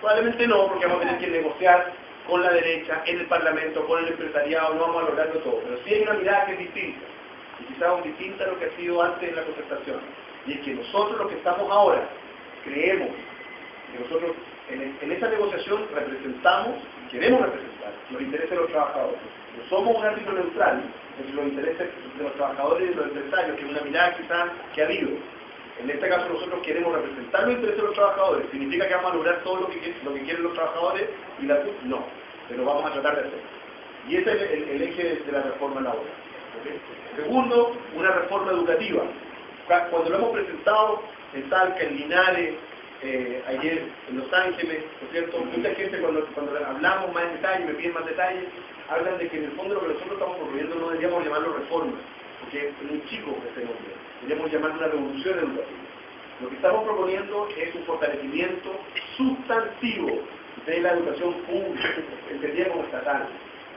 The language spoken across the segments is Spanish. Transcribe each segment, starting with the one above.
Probablemente no, porque vamos a tener que negociar con la derecha, en el Parlamento, con el empresariado, no vamos a lograrlo todo. Pero sí hay una mirada que es distinta, y quizás distinta a lo que ha sido antes en la concertación. Y es que nosotros, los que estamos ahora, creemos que nosotros en esa negociación representamos, queremos representar los intereses de los trabajadores. No somos un árbitro neutral entre los intereses de los trabajadores y de los empresarios, que es una mirada quizás que ha habido. En este caso nosotros queremos representar los intereses de los trabajadores. ¿Significa que vamos a lograr todo lo que quieren los trabajadores y la CUT? No, pero vamos a tratar de hacerlo. Y ese es el eje de la reforma laboral. ¿Okay? Segundo, una reforma educativa. Cuando lo hemos presentado en Talca, en Linares, ayer en Los Ángeles, ¿no es cierto? Mucha gente cuando hablamos más en detalle, me piden más detalles, hablan de que en el fondo lo que nosotros estamos proponiendo no deberíamos llamarlo reforma, porque es muy chico ese nombre, deberíamos llamarlo una revolución educativa. Lo que estamos proponiendo es un fortalecimiento sustantivo de la educación pública, entendida como estatal.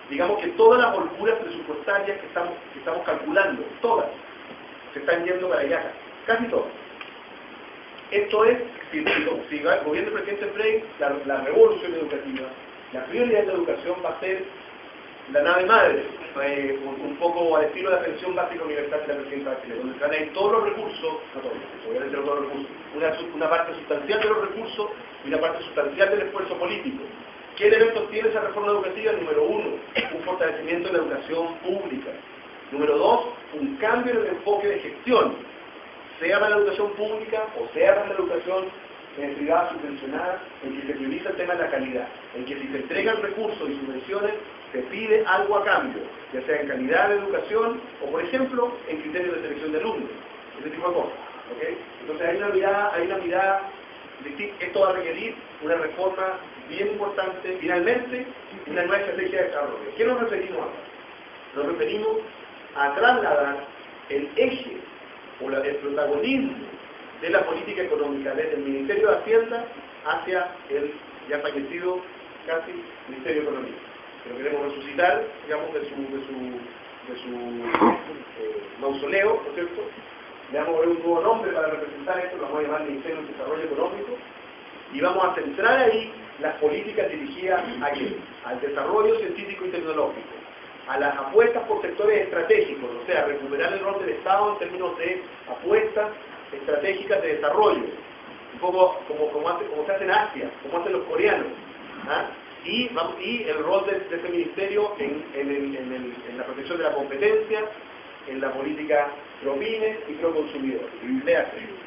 Digamos que todas las holguras presupuestarias que estamos calculando, todas, se están yendo para allá, casi todas. Esto es, si el gobierno del presidente Frey, la revolución educativa, la prioridad de la educación va a ser la nave madre, un poco al estilo de la pensión básica universal de la presidenta Bachelet, donde se van a ir todos los recursos, no todos, obviamente no todos los recursos, una parte sustancial de los recursos y una parte sustancial del esfuerzo político. ¿Qué elementos tiene esa reforma educativa? Número uno, un fortalecimiento de la educación pública. Número dos, un cambio en el enfoque de gestión, sea para la educación pública o sea para la educación privada subvencionada, en que se prioriza el tema de la calidad, en que si se entregan recursos y subvenciones, se pide algo a cambio, ya sea en calidad de educación o, por ejemplo, en criterios de selección de alumnos, ese tipo de cosas. ¿Okay? Entonces hay una mirada, esto va a requerir una reforma bien importante, finalmente, una nueva estrategia de desarrollo. ¿A qué nos referimos ahora? Nos referimos a trasladar el eje o el protagonismo de la política económica desde el Ministerio de Hacienda hacia el ya fallecido casi Ministerio de Economía. Pero queremos resucitar, digamos, de su mausoleo, ¿no es cierto? Le vamos a dar un nuevo nombre para representar esto, lo vamos a llamar Ministerio de Desarrollo Económico, y vamos a centrar ahí las políticas dirigidas ¿a qué? Al desarrollo científico y tecnológico, a las apuestas por sectores estratégicos, o sea, recuperar el rol del Estado en términos de apuestas estratégicas de desarrollo, un poco como se hace en Asia, como hacen los coreanos, ¿ah? Y el rol de este ministerio en la protección de la competencia, en la política pro-pymes y pro-consumidor.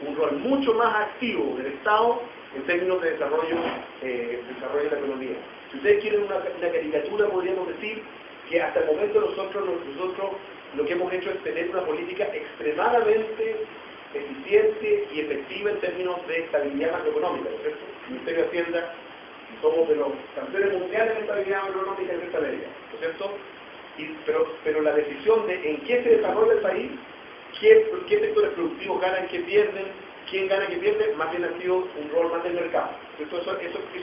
Un rol mucho más activo del Estado en términos de desarrollo de la economía. Si ustedes quieren una caricatura, podríamos decir que hasta el momento nosotros lo que hemos hecho es tener una política extremadamente eficiente y efectiva en términos de estabilidad macroeconómica, ¿no es cierto? El Ministerio de Hacienda, somos de los campeones mundiales de estabilidad macroeconómica en esta medida, ¿no es cierto? Pero la decisión de en qué se desarrolla el país, qué sectores productivos ganan, qué pierden, quién gana, qué pierde, más bien ha sido un rol más del mercado. Eso es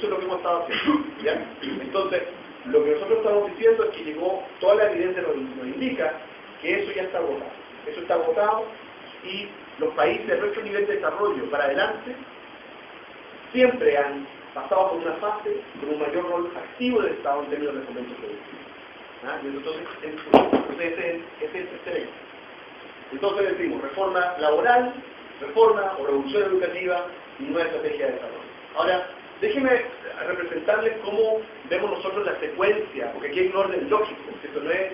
lo que hemos estado haciendo, ¿ya? Entonces, lo que nosotros estamos diciendo es que llegó, toda la evidencia nos indica que eso ya está agotado. Eso está agotado y los países de nuestro nivel de desarrollo para adelante siempre han pasado por una fase con un mayor rol activo del Estado en términos de fomento productivo. ¿Ah? Y entonces ese es el tercer eje. Entonces decimos reforma laboral, reforma o revolución educativa y nueva estrategia de desarrollo. Ahora, déjenme representarles cómo vemos nosotros la secuencia, porque aquí hay un orden lógico, esto no es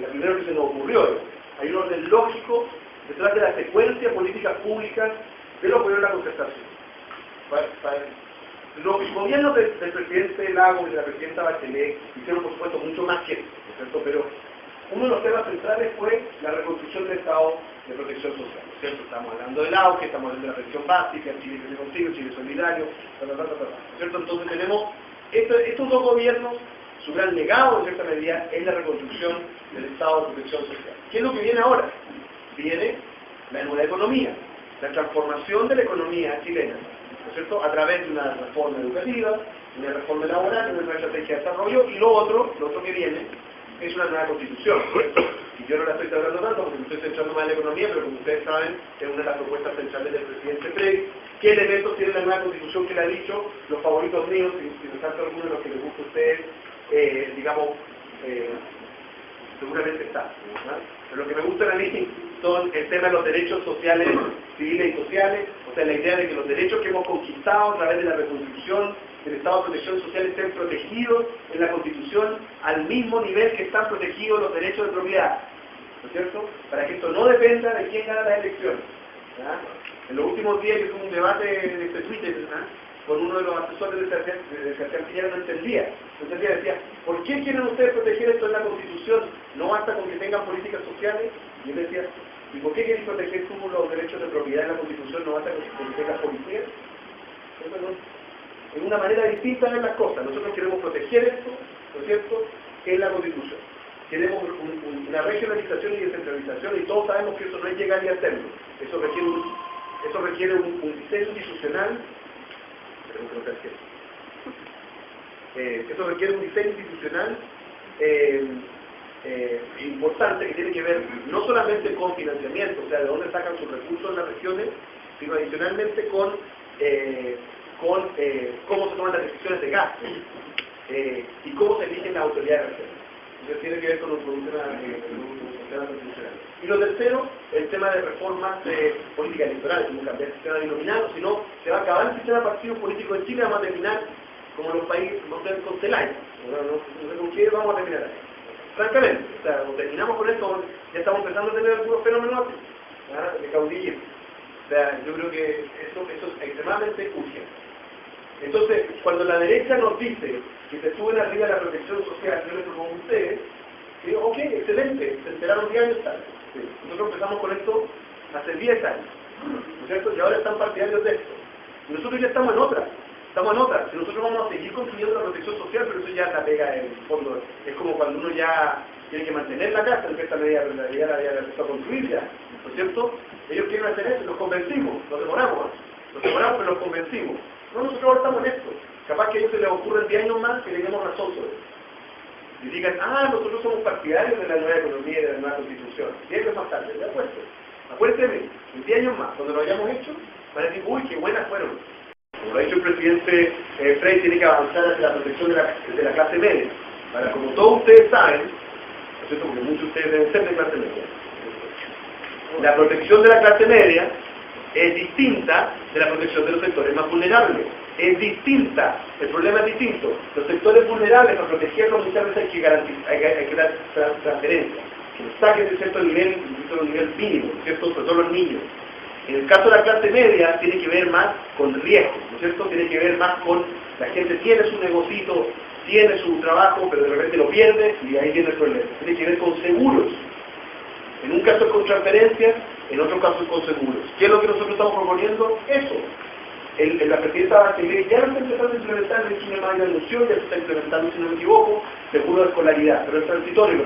la primera que se nos ocurrió, hay un orden lógico detrás de la secuencia de políticas públicas de lo que fue la concertación. Los gobiernos del presidente Lagos y de la presidenta Bachelet hicieron, por supuesto, mucho más que esto, ¿no es cierto? Pero uno de los temas centrales fue la reconstrucción del Estado de protección social, ¿no es cierto? Estamos hablando del auge, estamos hablando de la pensión básica, Chile Crece Contigo, Chile Solidario, ¿no es cierto? Entonces tenemos estos dos gobiernos, su gran legado, en cierta medida, es la reconstrucción del Estado de protección social. ¿Qué es lo que viene ahora? Viene la nueva economía, la transformación de la economía chilena, ¿no es cierto? A través de una reforma educativa, una reforma laboral, una nueva estrategia de desarrollo, y lo otro que viene es una nueva constitución. Y yo no la estoy tratando tanto porque me estoy centrando más en la economía, pero como ustedes saben, es una de las propuestas centrales del presidente Frey. ¿Qué elementos tiene la nueva constitución que le ha dicho? Los favoritos míos, si me salta alguno de los que les gusta a ustedes, seguramente está, ¿no? Pero lo que me gusta a mí son el tema de los derechos sociales, civiles y sociales, o sea, la idea de que los derechos que hemos conquistado a través de la reconstrucción del Estado de Protección Social estén protegidos en la Constitución al mismo nivel que están protegidos los derechos de propiedad, ¿no es cierto? Para que esto no dependa de quién gana las elecciones, ¿verdad? En los últimos días yo tuve un debate de Twitter, ¿verdad?, con uno de los asesores de Sebastián Piñera, no entendía, decía, ¿por qué quieren ustedes proteger esto en la Constitución? ¿No basta con que tengan políticas sociales? Y él decía, ¿y por qué quieren proteger tú los derechos de propiedad en la Constitución? ¿No basta con que tengas policías? Eso no, es una manera distinta de ver las cosas. Nosotros queremos proteger esto, ¿no es cierto?, en la Constitución. Queremos una regionalización y descentralización, y todos sabemos que eso no es llegar y hacerlo. Eso requiere un diseño institucional. Eso requiere un diseño institucional importante, que tiene que ver no solamente con financiamiento, o sea, de dónde sacan sus recursos en las regiones, sino adicionalmente con cómo se toman las decisiones de gasto y cómo se eligen las autoridades regionales. Entonces tiene que ver con un tema constitucional. Y lo tercero, el tema de reformas de política electoral, como cambiar el sistema binominal, o si no, se va a acabar el sistema de partidos políticos en Chile, vamos a terminar como los países, con Celaya. No sé con qué vamos a terminar ahí. Francamente, o sea, cuando terminamos con esto, ya estamos empezando a tener algunos fenómenos de caudillismo. O sea, yo creo que eso es extremadamente urgente. Entonces, cuando la derecha nos dice que se suben arriba de la protección social, yo les propongo a ustedes, digo, ok, excelente, se enteraron 10 años tarde. Sí. Nosotros empezamos con esto hace 10 años, ¿no es cierto? Y ahora están partidarios de esto. Y nosotros ya estamos en otra. Si nosotros vamos a seguir construyendo la protección social, pero eso ya la pega en el fondo. Es como cuando uno ya tiene que mantener la casa, en cierta medida, pero ya la empezó a construir ya, ¿no es cierto? Ellos quieren hacer eso, los convencimos, los demoramos, pero los convencimos. No, nosotros ahora estamos en esto. Capaz que a ellos se les ocurren 10 años más que le demos razón sobre eso. Y digan, nosotros somos partidarios de la nueva economía y de la nueva constitución. 10 años más tarde, de acuerdo. Acuérdense, en 10 años más, cuando lo hayamos hecho, van a decir, uy, qué buenas fueron. Como lo ha dicho el presidente Frey, tiene que avanzar hacia la protección de la clase media. Para, como todos ustedes saben, ¿no es cierto?, porque muchos de ustedes deben ser de clase media, la protección de la clase media es distinta de la protección de los sectores más vulnerables. Es distinta, el problema es distinto. Los sectores vulnerables, para protegerlos muchas veces hay que dar transferencia, que los saquen de cierto nivel mínimo, ¿cierto?, sobre todo los niños. En el caso de la clase media tiene que ver más con riesgo, ¿no es cierto?, tiene que ver más con la gente tiene su negocito, tiene su trabajo, pero de repente lo pierde y ahí viene el problema. Tiene que ver con seguros. En un caso es con transferencias, en otro caso es con seguros. ¿Qué es lo que nosotros estamos proponiendo? Eso. La presidenta Bachelet ya lo está empezando a implementar, en Chile más anunció, ya se está implementando, si no me equivoco, seguro de escolaridad, pero es transitorio lo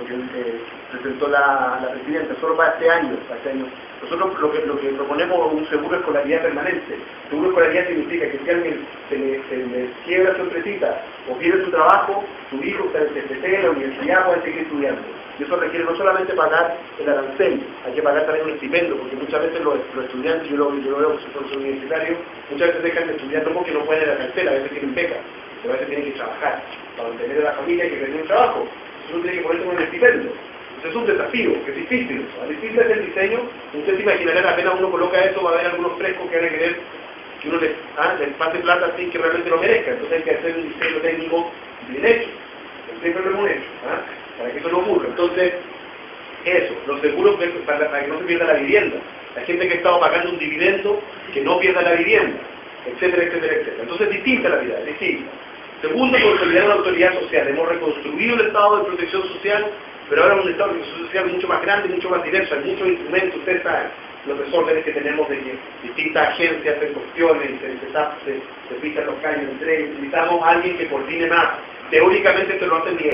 que presentó la presidenta, solo para este año. Nosotros lo que proponemos es un seguro de escolaridad permanente. Seguro de escolaridad significa que si alguien se le quiebra su empresita o pierde su trabajo, su hijo está en el CFT, en la universidad, puede seguir estudiando. Y eso requiere no solamente pagar el arancel, hay que pagar también un estipendio, porque muchas veces los estudiantes, yo lo veo que son universitarios, muchas veces dejan de estudiar no porque no pueden ir a la cartera, a veces tienen becas, pero a veces tienen que trabajar para mantener a la familia y que tener un trabajo. Eso tiene que ponerse un estipendio. Entonces es un desafío, que es difícil. Es difícil hacer el diseño. Usted se imaginará, apenas uno coloca eso, va a haber algunos frescos que van a querer que uno les pase plata sin que realmente lo merezca. Entonces hay que hacer un diseño técnico bien hecho. Siempre lo hemos hecho, para que eso no ocurra. Entonces, eso, los seguros para que no se pierda la vivienda. La gente que ha estado pagando un dividendo, que no pierda la vivienda, etcétera, etcétera, etcétera. Entonces es distinta la vida, es distinta. Segundo, consolidar una autoridad social. Hemos reconstruido el Estado de protección social, pero ahora es un Estado de protección social mucho más grande, mucho más diverso. Hay muchos instrumentos, ustedes saben, los desórdenes que tenemos de que distintas agencias hacen cuestiones, se pisan los caños entre ellos. Necesitamos a alguien que coordine más. Teóricamente esto lo hacen